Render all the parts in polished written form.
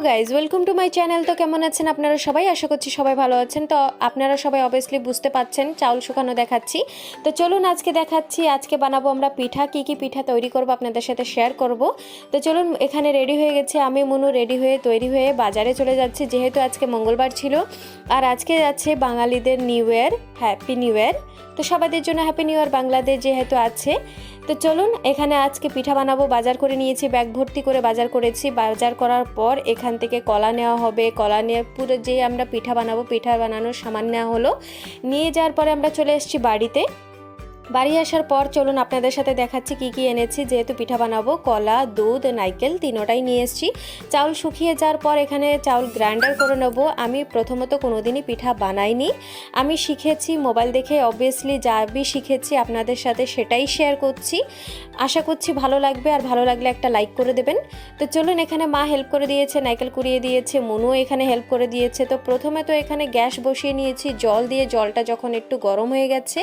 Guys, welcome to my channel. তো কেমন আছেন আপনারা সবাই? আশা করছি সবাই ভালো আছেন। তো আপনারা সবাই অবভিয়াসলি বুঝতে পাচ্ছেন চাউল শুকানো দেখাচ্ছি। তো চলুন আজকে দেখাচ্ছি, আজকে বানাবো আমরা পিঠা। কি কি পিঠা তৈরি করব আপনাদের সাথে শেয়ার করব। তো চলুন, এখানে রেডি হয়ে গেছে, আমি মনু রেডি হয়ে তৈরি হয়ে বাজারে চলে যাচ্ছি, যেহেতু আজকে মঙ্গলবার ছিল আর আজকে আছে বাঙালিদের new year, happy new year. তো সবাইদের জন্য হ্যাপি নিউ ইয়ার বাংলাদেশ যেহেতু আছে। তো চলুন, এখানে আজকে পিঠা বানাবো। বাজার করে নিয়েছি, ব্যাগ ভর্তি করে বাজার করেছি। বাজার করার পর এখান থেকে কলা নেওয়া হবে। কলা নিয়ে পুরো যে আমরা পিঠা বানাবো, পিঠা বানানোর সামান নেওয়া হলো। নিয়ে যাওয়ার পরে আমরা চলে এসেছি বাড়িতে। বাড়ি আসার পর চলুন আপনাদের সাথে দেখাচ্ছি কি কি এনেছি। যেহেতু পিঠা বানাবো, কলা, দুধ, নারকেল তিনোটাই নিয়ে এসেছি। চাউল শুকিয়ে যাওয়ার পর এখানে চাউল গ্রাইন্ডার করে নেব। আমি প্রথমত কোনোদিনই পিঠা বানাইনি, আমি শিখেছি মোবাইল দেখে। অবভিয়াসলি যা শিখেছি আপনাদের সাথে সেটাই শেয়ার করছি। আশা করছি ভালো লাগবে, আর ভালো লাগলে একটা লাইক করে দেবেন। তো চলুন, এখানে মা হেল্প করে দিয়েছে, নারকেল কুড়িয়ে দিয়েছে, মনুও এখানে হেল্প করে দিয়েছে। তো প্রথমে তো এখানে গ্যাস বসিয়ে নিয়েছি, জল দিয়ে, জলটা যখন একটু গরম হয়ে গেছে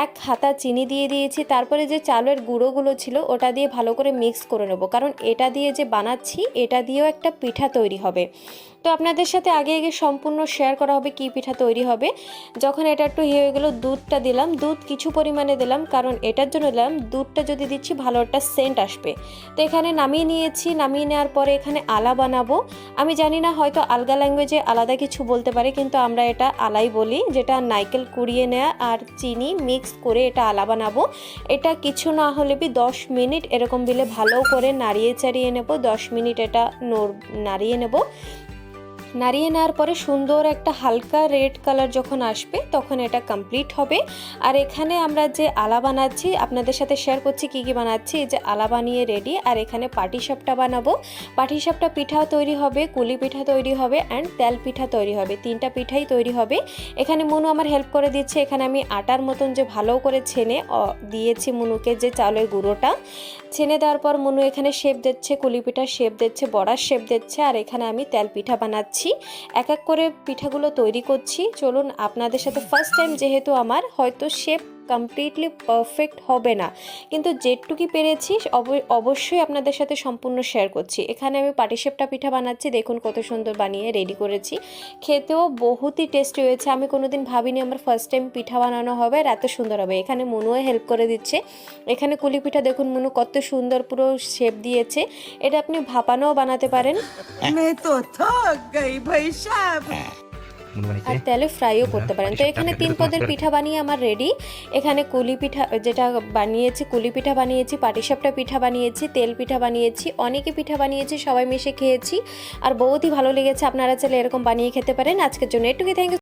এক হাতা চিনি দিয়ে দিয়েছি। তারপরে যে চালের গুঁড়োগুলো ছিল ওটা দিয়ে ভালো করে মিক্স করে নেব, কারণ এটা দিয়ে যে বানাচ্ছি এটা দিয়েও একটা পিঠা তৈরি হবে। তো আপনাদের সাথে আগে সম্পূর্ণ শেয়ার করা হবে কি পিঠা তৈরি হবে। যখন এটা একটু হয়ে গেল, দুধটা দিলাম। দুধ কিছু পরিমাণে দিলাম, কারণ এটার জন্য দিলাম, দুধটা যদি দিচ্ছি ভালো একটা সেন্ট আসবে। তো এখানে নামিয়ে নিয়েছি। নামিয়ে নেওয়ার পরে এখানে আলা বানাবো। আমি জানি না, হয়তো আলগা ল্যাঙ্গুয়েজে আলাদা কিছু বলতে পারে, কিন্তু আমরা এটা আলাই বলি, যেটা নারকেল কুড়িয়ে নেওয়া আর চিনি মিক্স করে এটা আলা বানাবো। এটা কিছু না হলে 10 মিনিট এরকম দিলে ভালো করে নাড়িয়ে চাড়িয়ে নেব। 10 মিনিট এটা নাড়িয়ে নেব। নাড়িয়ে নেওয়ার পরে সুন্দর একটা হালকা রেড কালার যখন আসবে তখন এটা কমপ্লিট হবে। আর এখানে আমরা যে আলা বানাচ্ছি আপনাদের সাথে শেয়ার করছি কি কি বানাচ্ছি। এই যে আলা বানিয়ে রেডি। আর এখানে পাটিসাপটা বানাবো। পাটিসাপটা পিঠাও তৈরি হবে, কুলি পিঠা তৈরি হবে, অ্যান্ড তেল পিঠা তৈরি হবে। তিনটা পিঠাই তৈরি হবে। এখানে মনু আমার হেল্প করে দিচ্ছে। এখানে আমি আটার মতন যে ভালো করে ছেনে দিয়েছি মনুকে, যে চাউলের গুঁড়োটা ছেনে দেওয়ার পর মনু এখানে শেপ দিচ্ছে, কুলি পিঠার শেপ দিচ্ছে, বড়ার শেপ দিচ্ছে। আর এখানে আমি তেল পিঠা বানাচ্ছি। এক এক করে পিঠাগুলো তৈরি করছি। চলুন আপনাদের সাথে, ফার্স্ট টাইম যেহেতু আমার, হয়তো শেপ কমপ্লিটলি পারফেক্ট হবে না, কিন্তু যেটুকু পেরেছি অবশ্যই আপনাদের সাথে সম্পূর্ণ শেয়ার করছি। এখানে আমি পাটিসাপটা পিঠা বানাচ্ছি, দেখুন কত সুন্দর বানিয়ে রেডি করেছি। খেতেও বহুতই টেস্টি হয়েছে। আমি কোনোদিন ভাবিনি আমার ফার্স্ট টাইম পিঠা বানানো হবে আর এত সুন্দর হবে। এখানে মনুও হেল্প করে দিচ্ছে। এখানে কুলি পিঠা দেখুন মনু কত সুন্দর পুরো শেপ দিয়েছে। এটা আপনি ভাপানোও বানাতে পারেন, আর তেলে ফ্রাইও করতে পারেন। তো এখানে 3 পদের পিঠা বানিয়ে আমার রেডি। এখানে কুলি পিঠা যেটা বানিয়েছি, কুলি পিঠা বানিয়েছি, পাটিসাপটা পিঠা বানিয়েছি, তেল পিঠা বানিয়েছি, অনেকে পিঠা বানিয়েছি, সবাই মিশে খেয়েছি আর বহুতই ভালো লেগেছে। আপনারা চাইলে এরকম বানিয়ে খেতে পারেন। আজকের জন্য এটুকুই, থ্যাংক ইউ।